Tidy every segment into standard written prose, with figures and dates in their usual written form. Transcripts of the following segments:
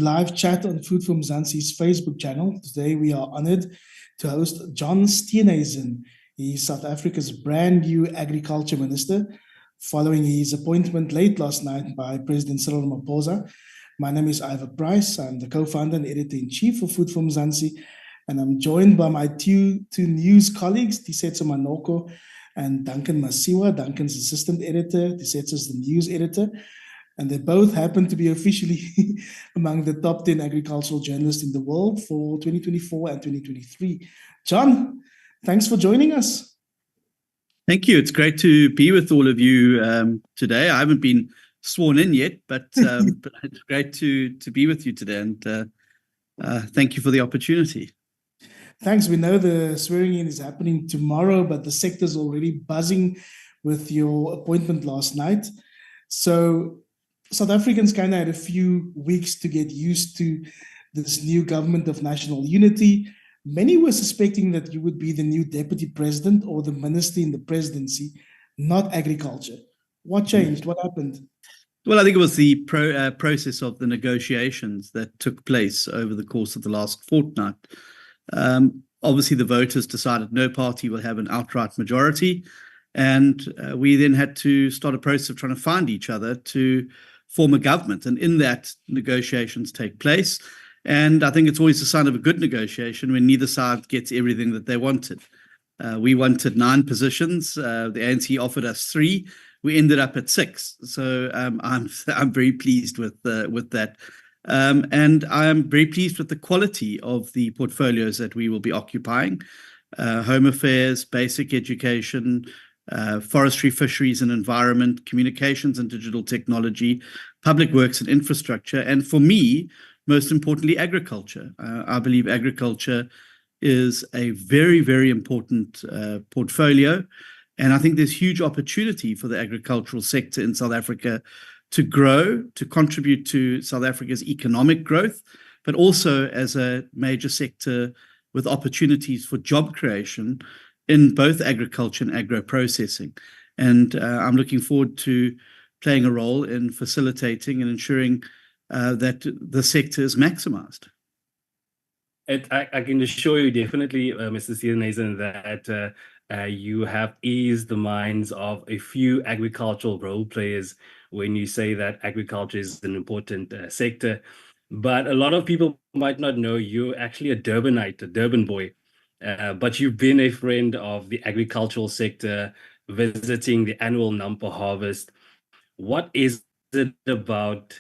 live chat on Food For Mzansi's Facebook channel. Today we are honored to host John Steenhuisen. He's South Africa's brand new agriculture minister, following his appointment late last night by President Cyril Ramaphosa. My name is Ivor Price. I'm the co-founder and editor-in-chief of Food For Mzansi, and I'm joined by my two news colleagues, Tisetso Manoko and Duncan Masiwa. Duncan's assistant editor, Tisetso's the news editor. And they both happen to be officially among the top 10 agricultural journalists in the world for 2024 and 2023. John, thanks for joining us. Thank you. It's great to be with all of you today. I haven't been sworn in yet, but it's great to be with you today. And thank you for the opportunity. Thanks. We know the swearing in is happening tomorrow, but the sector's already buzzing with your appointment last night. So South Africans kind of had a few weeks to get used to this new government of national unity. Many were suspecting that you would be the new deputy president or the minister in the presidency, not agriculture. What changed? What happened? Well, I think it was the process of the negotiations that took place over the course of the last fortnight. Obviously, the voters decided no party will have an outright majority, and we then had to start a process of trying to find each other to form a government, and in that, negotiations take place. And I think it's always a sign of a good negotiation when neither side gets everything that they wanted. We wanted 9 positions. The ANC offered us 3. We ended up at 6. So I'm very pleased with that. And I'm very pleased with the quality of the portfolios that we will be occupying. Home affairs, basic education, forestry, fisheries and environment, communications and digital technology, public works and infrastructure, and for me, most importantly, agriculture. I believe agriculture is a very, very important portfolio, and I think there's huge opportunity for the agricultural sector in South Africa to grow, to contribute to South Africa's economic growth, but also as a major sector with opportunities for job creation in both agriculture and agro-processing. And I'm looking forward to playing a role in facilitating and ensuring that the sector is maximized. I can assure you definitely, Mr. Steenhuisen, that you have eased the minds of a few agricultural role players when you say that agriculture is an important sector. But a lot of people might not know you're actually a Durbanite, a Durban boy. But you've been a friend of the agricultural sector, visiting the annual Nampo harvest. What is it about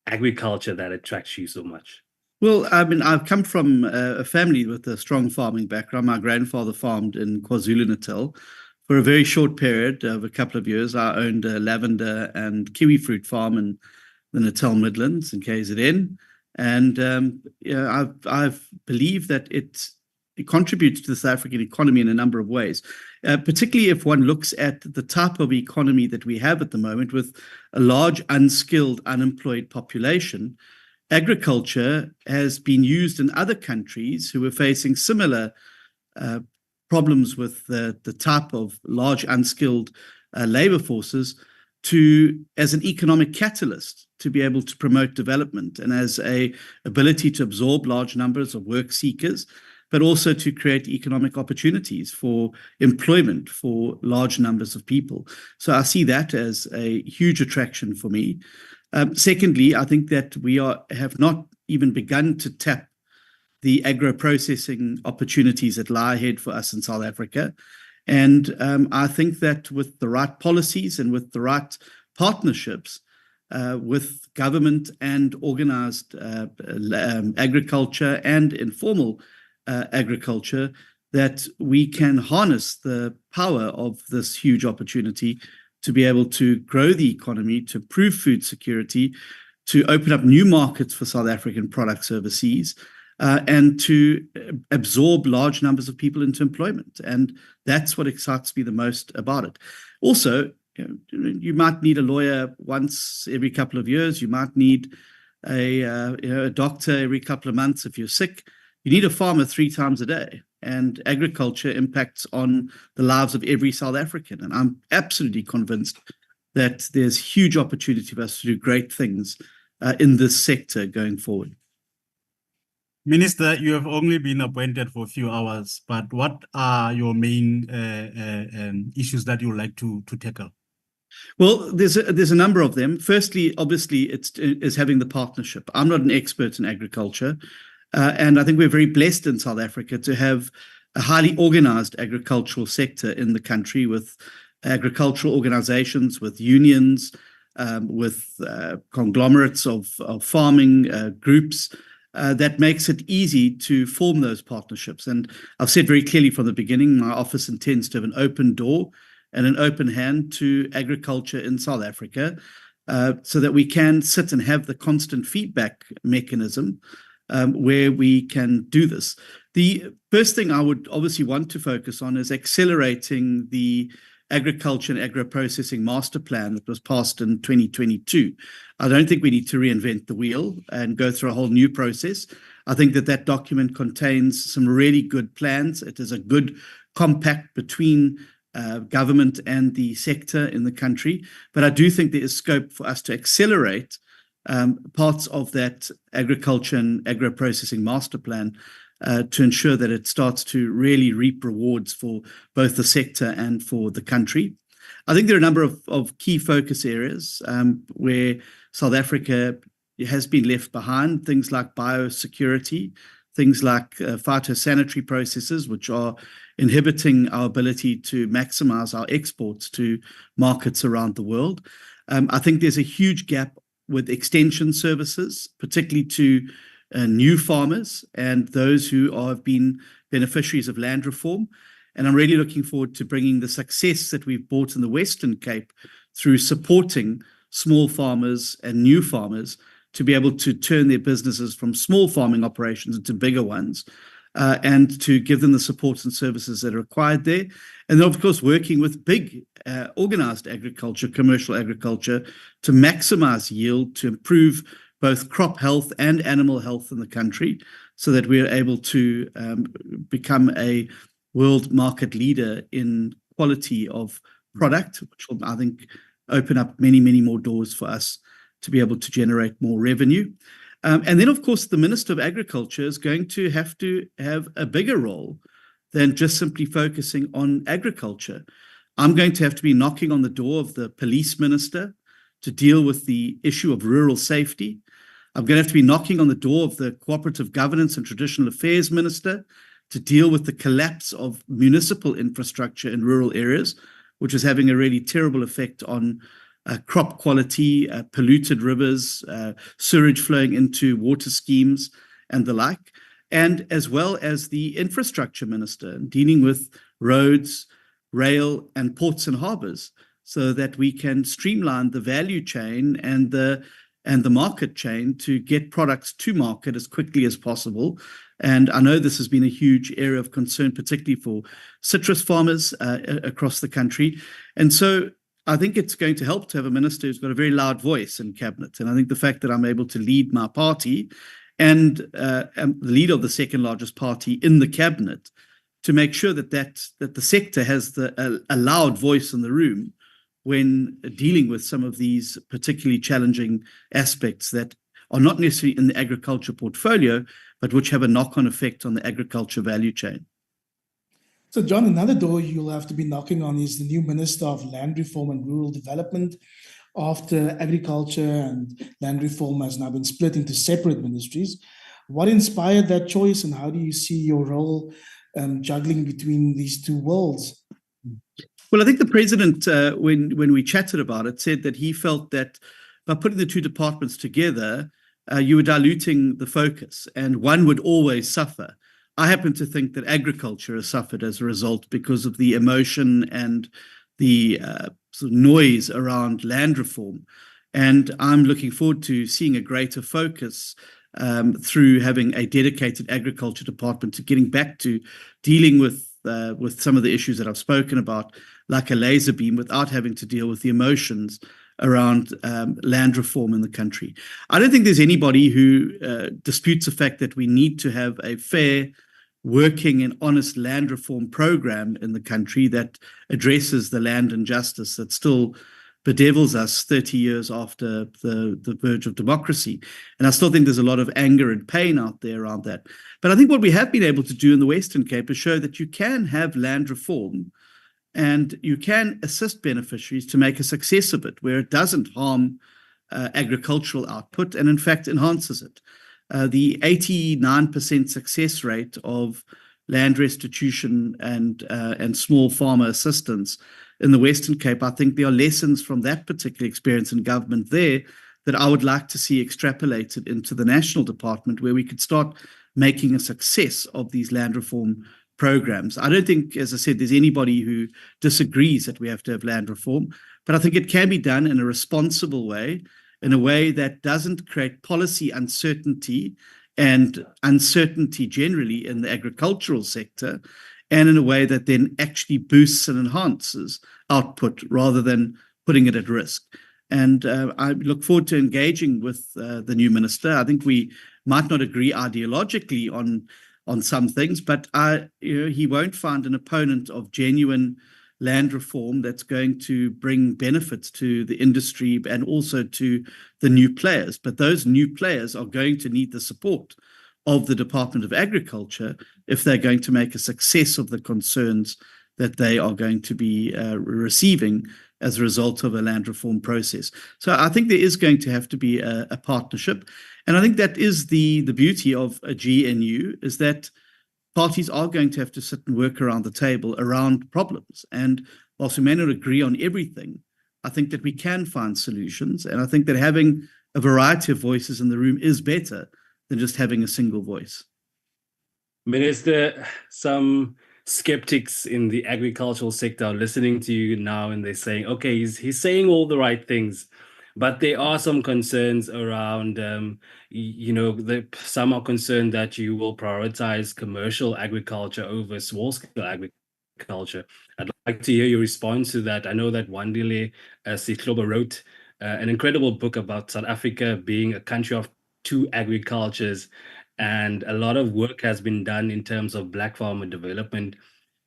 agriculture that attracts you so much? Well, I mean, I've come from a family with a strong farming background. My grandfather farmed in KwaZulu-Natal for a very short period of a couple of years. I owned a lavender and kiwi fruit farm in the Natal Midlands in KZN. And I've believed that it contributes to the South African economy in a number of ways, particularly if one looks at the type of economy that we have at the moment with a large unskilled, unemployed population. Agriculture has been used in other countries who are facing similar problems with the type of large unskilled labor forces as an economic catalyst to be able to promote development and as a ability to absorb large numbers of work seekers, but also to create economic opportunities for employment for large numbers of people. So I see that as a huge attraction for me. Secondly, I think that we have not even begun to tap the agro-processing opportunities that lie ahead for us in South Africa. And I think that with the right policies and with the right partnerships with government and organized agriculture and informal agriculture, that we can harness the power of this huge opportunity to be able to grow the economy, to improve food security, to open up new markets for South African products overseas, and to absorb large numbers of people into employment. And that's what excites me the most about it. Also, you might need a lawyer once every couple of years. You might need a doctor every couple of months if you're sick. You need a farmer 3 times a day. And agriculture impacts on the lives of every South African. And I'm absolutely convinced that there's huge opportunity for us to do great things in this sector going forward. Minister, you have only been appointed for a few hours, but what are your main issues that you would like to tackle? Well, there's a number of them. Firstly, obviously, it's having the partnership. I'm not an expert in agriculture, and I think we're very blessed in South Africa to have a highly organized agricultural sector in the country, with agricultural organizations, with unions, with conglomerates of farming groups. That makes it easy to form those partnerships. And I've said very clearly from the beginning, my office intends to have an open door and an open hand to agriculture in South Africa, so that we can sit and have the constant feedback mechanism where we can do this. The first thing I would obviously want to focus on is accelerating the Agriculture and Agro-Processing Master Plan that was passed in 2022. I don't think we need to reinvent the wheel and go through a whole new process. I think that document contains some really good plans. It is a good compact between government and the sector in the country. But I do think there is scope for us to accelerate parts of that Agriculture and Agro-Processing Master Plan to ensure that it starts to really reap rewards for both the sector and for the country. I think there are a number of key focus areas where South Africa has been left behind, things like biosecurity, things like phytosanitary processes, which are inhibiting our ability to maximize our exports to markets around the world. I think there's a huge gap with extension services, particularly to new farmers and those who have been beneficiaries of land reform. And I'm really looking forward to bringing the success that we've brought in the Western Cape through supporting small farmers and new farmers to be able to turn their businesses from small farming operations into bigger ones, and to give them the support and services that are required there. And then, of course, working with big organized agriculture, commercial agriculture, to maximize yield, to improve both crop health and animal health in the country, so that we are able to become a world market leader in quality of product, which will, I think, open up many, many more doors for us to be able to generate more revenue. And then, of course, the Minister of Agriculture is going to have a bigger role than just simply focusing on agriculture. I'm going to have to be knocking on the door of the police minister to deal with the issue of rural safety. I'm going to have to be knocking on the door of the Cooperative Governance and Traditional Affairs Minister to deal with the collapse of municipal infrastructure in rural areas, which is having a really terrible effect on crop quality, polluted rivers, sewage flowing into water schemes and the like, and as well as the Infrastructure Minister dealing with roads, rail, and ports and harbors, so that we can streamline the value chain and the market chain to get products to market as quickly as possible. And I know this has been a huge area of concern, particularly for citrus farmers across the country. And so I think it's going to help to have a minister who's got a very loud voice in cabinet. And I think the fact that I'm able to lead my party and am the leader of the second largest party in the cabinet, to make sure that the sector has a loud voice in the room when dealing with some of these particularly challenging aspects that are not necessarily in the agriculture portfolio, but which have a knock-on effect on the agriculture value chain. So, John, another door you'll have to be knocking on is the new Minister of Land Reform and Rural Development, after agriculture and land reform has now been split into separate ministries. What inspired that choice, and how do you see your role juggling between these two worlds? Well, I think the president, when we chatted about it, said that he felt that by putting the two departments together, you were diluting the focus, and one would always suffer. I happen to think that agriculture has suffered as a result because of the emotion and the sort of noise around land reform. And I'm looking forward to seeing a greater focus through having a dedicated agriculture department, to getting back to dealing with some of the issues that I've spoken about, like a laser beam, without having to deal with the emotions around land reform in the country. I don't think there's anybody who disputes the fact that we need to have a fair, working and honest land reform program in the country that addresses the land injustice that still bedevils us 30 years after the verge of democracy. And I still think there's a lot of anger and pain out there around that. But I think what we have been able to do in the Western Cape is show that you can have land reform and you can assist beneficiaries to make a success of it, where it doesn't harm agricultural output and, in fact, enhances it. The 89% success rate of land restitution and small farmer assistance in the Western Cape, I think there are lessons from that particular experience in government there that I would like to see extrapolated into the national department, where we could start making a success of these land reform programs. I don't think, as I said, there's anybody who disagrees that we have to have land reform, but I think it can be done in a responsible way, in a way that doesn't create policy uncertainty and uncertainty generally in the agricultural sector, and in a way that then actually boosts and enhances output rather than putting it at risk. And I look forward to engaging with the new minister. I think we might not agree ideologically on some things, but he won't find an opponent of genuine land reform that's going to bring benefits to the industry and also to the new players. But those new players are going to need the support of the Department of Agriculture if they're going to make a success of the concerns that they are going to be receiving as a result of a land reform process. So I think there is going to have to be a partnership. And I think that is the beauty of a GNU, is that parties are going to have to sit and work around the table around problems. And whilst we may not agree on everything, I think that we can find solutions. And I think that having a variety of voices in the room is better than just having a single voice. Minister, some skeptics in the agricultural sector are listening to you now and they're saying, okay, he's saying all the right things, but there are some concerns around, some are concerned that you will prioritize commercial agriculture over small-scale agriculture. I'd like to hear your response to that. I know that Wandile Sihlobo wrote an incredible book about South Africa being a country of two agricultures, and a lot of work has been done in terms of black farmer development,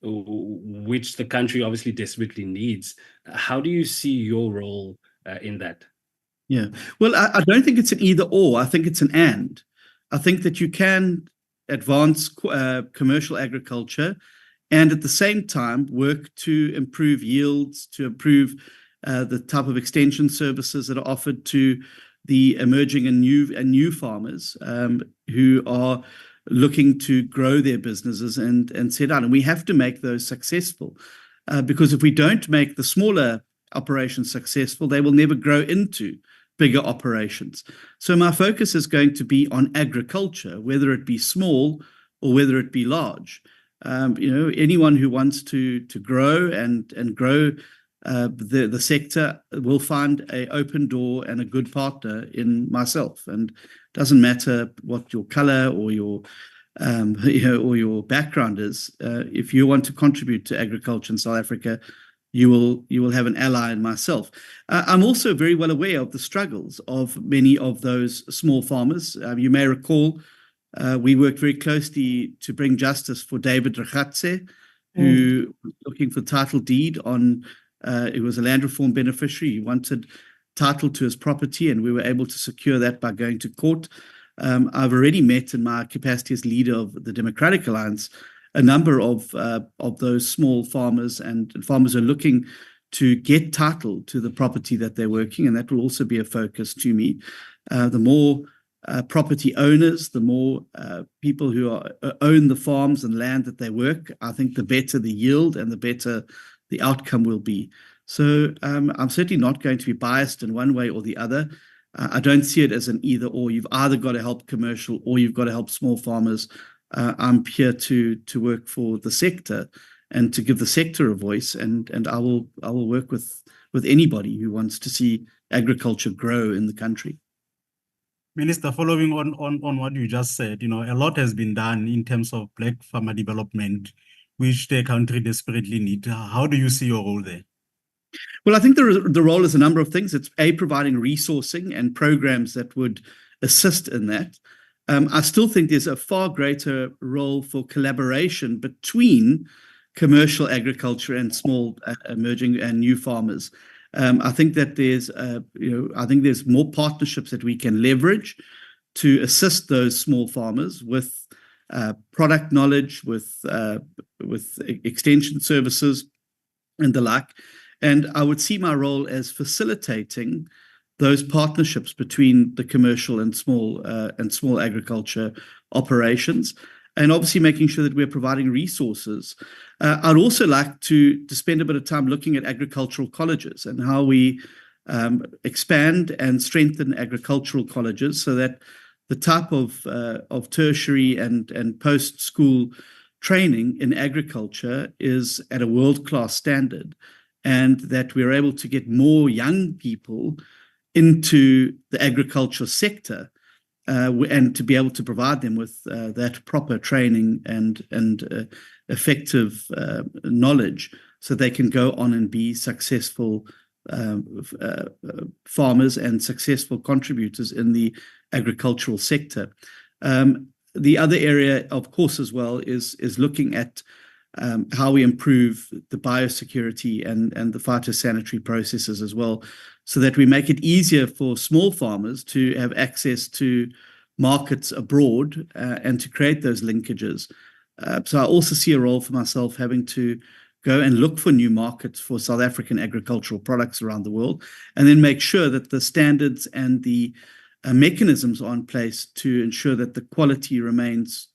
which the country obviously desperately needs. How do you see your role in that? Yeah, well, I don't think it's an either or. I think it's an and. I think that you can advance commercial agriculture and at the same time work to improve yields, to improve the type of extension services that are offered to the emerging and new farmers who are looking to grow their businesses and set out. And we have to make those successful because if we don't make the smaller operations successful, they will never grow into bigger operations. So my focus is going to be on agriculture, whether it be small or whether it be large. Anyone who wants to grow and grow the sector will find an open door and a good partner in myself. And it doesn't matter what your color or your or your background is. If you want to contribute to agriculture in South Africa, you will have an ally in myself. I'm also very well aware of the struggles of many of those small farmers. You may recall we worked very closely to bring justice for David Rakhatse, who was looking for title deed on. It was a land reform beneficiary. He wanted title to his property, and we were able to secure that by going to court. I've already met in my capacity as leader of the Democratic Alliance a number of those small farmers and farmers who are looking to get title to the property that they're working, and that will also be a focus to me. The more property owners, the more people who own the farms and land that they work, I think the better the yield and the better the outcome will be. So I'm certainly not going to be biased in one way or the other. I don't see it as an either or. You've either got to help commercial or you've got to help small farmers. I'm here to work for the sector and to give the sector a voice, and I will work with anybody who wants to see agriculture grow in the country. Minister, following on what you just said, a lot has been done in terms of black farmer development, which the country desperately needs. How do you see your role there? Well, I think the role is a number of things. It's providing resourcing and programs that would assist in that. I still think there's a far greater role for collaboration between commercial agriculture and small emerging and new farmers. I think that there's more partnerships that we can leverage to assist those small farmers with product knowledge, with extension services and the like. And I would see my role as facilitating those partnerships between the commercial and small agriculture operations, and obviously making sure that we're providing resources. I'd also like to spend a bit of time looking at agricultural colleges and how we expand and strengthen agricultural colleges so that the type of tertiary and post-school training in agriculture is at a world-class standard, and that we're able to get more young people into the agriculture sector, and to be able to provide them with that proper training and effective knowledge, so they can go on and be successful farmers and successful contributors in the agricultural sector. The other area, of course, as well, is looking at how we improve the biosecurity and the phytosanitary processes as well, so that we make it easier for small farmers to have access to markets abroad and to create those linkages. So I also see a role for myself having to go and look for new markets for South African agricultural products around the world, and then make sure that the standards and the mechanisms are in place to ensure that the quality remains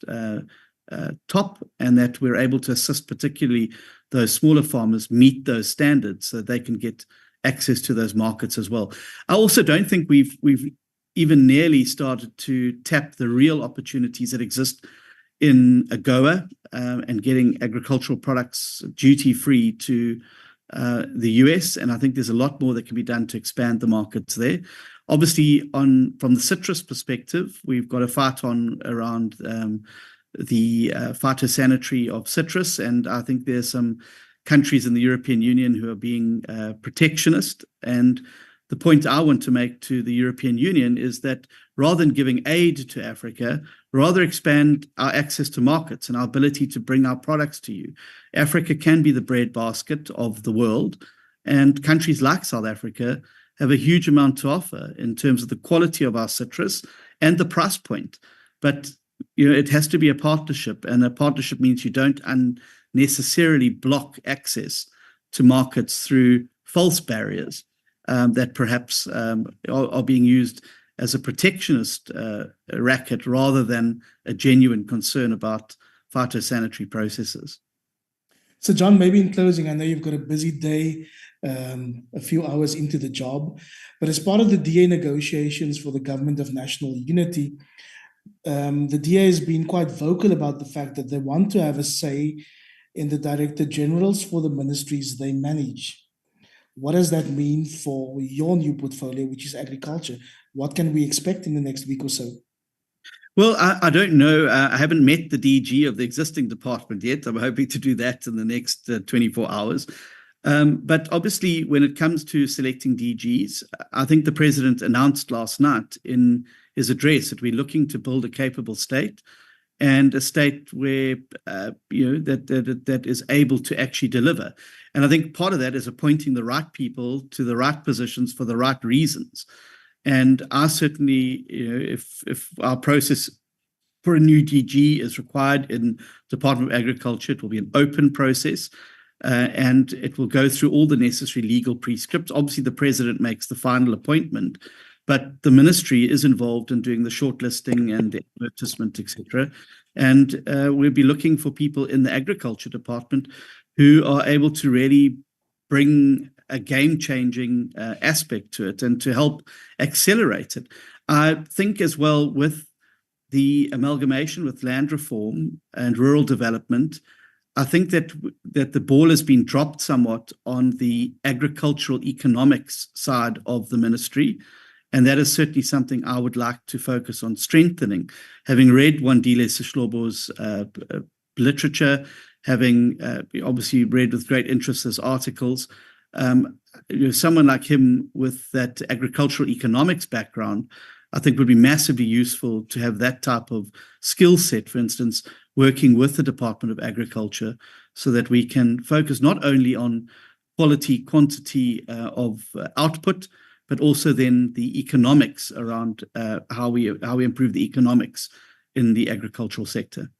top, and that we're able to assist particularly those smaller farmers meet those standards so that they can get access to those markets as well. I also don't think we've even nearly started to tap the real opportunities that exist in AGOA and getting agricultural products duty-free to the US, and I think there's a lot more that can be done to expand the markets there. Obviously, from the citrus perspective, we've got a fight on around the phytosanitary of citrus, and I think there's some countries in the European Union who are being protectionist. And the point I want to make to the European Union is that rather than giving aid to Africa, rather expand our access to markets and our ability to bring our products to you. Africa can be the breadbasket of the world, and countries like South Africa have a huge amount to offer in terms of the quality of our citrus and the price point. But it has to be a partnership, and a partnership means you don't unnecessarily block access to markets through false barriers that perhaps are being used as a protectionist racket rather than a genuine concern about phytosanitary processes. So, John, maybe in closing, I know you've got a busy day, a few hours into the job, but as part of the DA negotiations for the Government of National Unity, the DA has been quite vocal about the fact that they want to have a say in the Director Generals for the ministries they manage. What does that mean for your new portfolio, which is agriculture? What can we expect in the next week or so? Well, I don't know. I haven't met the DG of the existing department yet. I'm hoping to do that in the next 24 hours. But obviously, when it comes to selecting DGs, I think the President announced last night in his address that we're looking to build a capable state, and a state where that is able to actually deliver. And I think part of that is appointing the right people to the right positions for the right reasons. And I certainly, if our process for a new DG is required in Department of Agriculture, it will be an open process, and it will go through all the necessary legal prescripts. Obviously, the President makes the final appointment, but the ministry is involved in doing the shortlisting and the advertisement, etc. And we'll be looking for people in the Agriculture Department who are able to really bring a game-changing aspect to it and to help accelerate it. I think as well, with the amalgamation with land reform and rural development, I think that the ball has been dropped somewhat on the agricultural economics side of the ministry. And that is certainly something I would like to focus on strengthening. Having read Wandile Sihlobo's literature, having obviously read with great interest his articles, someone like him with that agricultural economics background, I think would be massively useful to have that type of skill set, for instance, working with the Department of Agriculture, so that we can focus not only on quality, quantity of output, but also then the economics around how we improve the economics in the agricultural sector.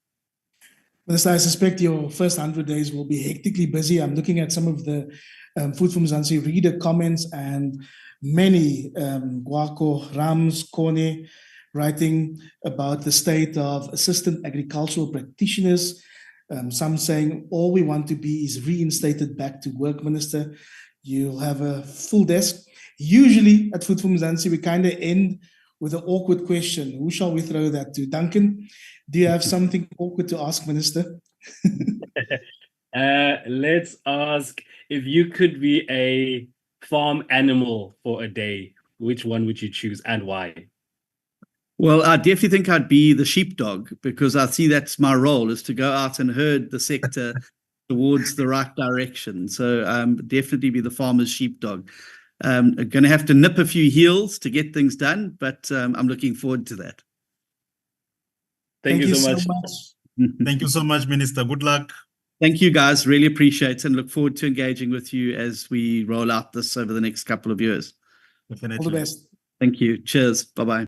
Minister, I suspect your first 100 days will be hectically busy. I'm looking at some of the Food For Mzansi reader comments, and many Guaco, Rams, Kone, writing about the state of assistant agricultural practitioners. Some saying all we want to be is reinstated back to work, Minister. You'll have a full desk. Usually at Food For Mzansi, we kind of end with an awkward question. Who shall we throw that to? Duncan, do you have something awkward to ask, Minister? Let's ask, if you could be a farm animal for a day, which one would you choose and why? Well, I definitely think I'd be the sheepdog, because I see that's my role, is to go out and herd the sector towards the right direction. So definitely be the farmer's sheepdog. I'm going to have to nip a few heels to get things done, but I'm looking forward to that. Thank you so much. Thank you so much, Minister. Good luck. Thank you, guys. Really appreciate it and look forward to engaging with you as we roll out this over the next couple of years. Definitely. All the best. Thank you. Cheers. Bye-bye.